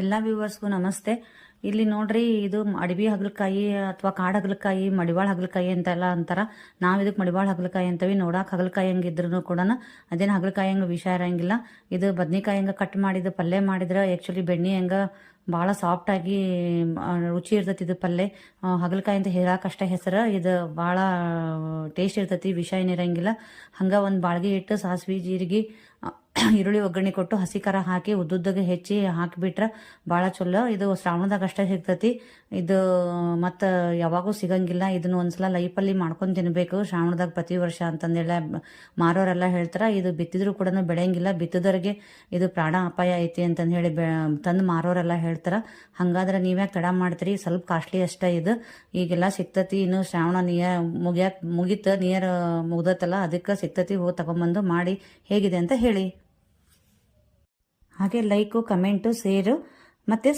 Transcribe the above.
ಎಲ್ಲ ವ್ಯೂವರ್ಸ್ಗೂ ನಮಸ್ತೆ. ಇಲ್ಲಿ ನೋಡ್ರಿ, ಇದು ಅಡವಿ ಹಗಲಕಾಯಿ ಅಥವಾ ಕಾಡು ಹಗಲಕಾಯಿ, ಮಡಿವಾಳ ಹಗಲಕಾಯಿ ಅಂತೆಲ್ಲ ಅಂತಾರ. ನಾವು ಇದಕ್ಕೆ ಮಡಿವಾಳ ಹಗಲಕಾಯಿ ಅಂತೀವಿ. ನೋಡಾಕ ಹಗಲಕಾಯಿ ಹಂಗಿದ್ರು ಕೂಡ ಅದೇನು ಹಗಲಕಾಯಿ ಹಂಗೆ ವಿಷ ಇರಂಗಿಲ್ಲ. ಇದು ಬದ್ನಿಕಾಯಿ ಹಂಗೆ ಕಟ್ ಮಾಡಿದ ಪಲ್ಯ ಮಾಡಿದ್ರೆ ಆ್ಯಕ್ಚುಲಿ ಬೆಣ್ಣೆ ಹಂಗೆ ಭಾಳ ಸಾಫ್ಟಾಗಿ ರುಚಿ ಇರ್ತೈತಿ. ಇದು ಪಲ್ಯ ಹಗಲಕಾಯಿ ಅಂತ ಹೇಳಕ್ಕಷ್ಟೇ ಹೆಸರು. ಇದು ಭಾಳ ಟೇಸ್ಟ್ ಇರ್ತೈತಿ, ವಿಷ ಏನಿರಂಗಿಲ್ಲ. ಹಂಗೆ ಒಂದು ಬಾಳ್ಗೆ ಇಟ್ಟು ಸಾಸಿವೆ ಜೀರಿಗೆ ಈರುಳ್ಳಿ ಒಗ್ಗರಣೆ ಕೊಟ್ಟು ಹಸಿ ಖಾರ ಹಾಕಿ ಉದ್ದುದ್ದಾಗೆ ಹೆಚ್ಚಿ ಹಾಕಿಬಿಟ್ರೆ ಭಾಳ ಚಲೋ. ಇದು ಶ್ರಾವಣದಾಗ ಅಷ್ಟೇ ಸಿಗ್ತೈತಿ. ಇದು ಮತ್ತು ಯಾವಾಗೂ ಸಿಗಂಗಿಲ್ಲ. ಇದನ್ನು ಒಂದ್ಸಲ ಲೈಫಲ್ಲಿ ಮಾಡ್ಕೊಂಡು ತಿನ್ನಬೇಕು ಶ್ರಾವಣದಾಗ ಪ್ರತಿ ವರ್ಷ ಅಂತಂದೇಳಿ ಮಾರೋರೆಲ್ಲ ಹೇಳ್ತಾರೆ. ಇದು ಬಿತ್ತಿದ್ರು ಕೂಡ ಬೆಳೆಯಂಗಿಲ್ಲ, ಬಿತ್ತಿದವ್ರಿಗೆ ಇದು ಪ್ರಾಣ ಅಪಾಯ ಐತಿ ಅಂತಂದು ಹೇಳಿ ತಂದು ಮಾರೋರೆಲ್ಲ ಹೇಳ್ತಾರೆ. ಹಾಗಾದ್ರೆ ನೀವ್ಯಾಕೆ ತಡ ಮಾಡ್ತೀರಿ? ಸ್ವಲ್ಪ ಕಾಸ್ಟ್ಲಿ ಅಷ್ಟೇ ಇದು. ಈಗೆಲ್ಲ ಸಿಗ್ತತಿ. ಇನ್ನು ಶ್ರಾವಣ ಮುಗೀತು, ನಿಯರ್ ಮುಗ್ದತ್ತಲ್ಲ, ಅದಕ್ಕೆ ಸಿಗ್ತತಿ. ಹೋಗಿ ತಗೊಂಬಂದು ಮಾಡಿ ಹೇಗಿದೆ ಅಂತ ಹೇಳಿ. ಹಾಗೆ ಲೈಕು, ಕಮೆಂಟು, ಶೇರು ಮತ್ತು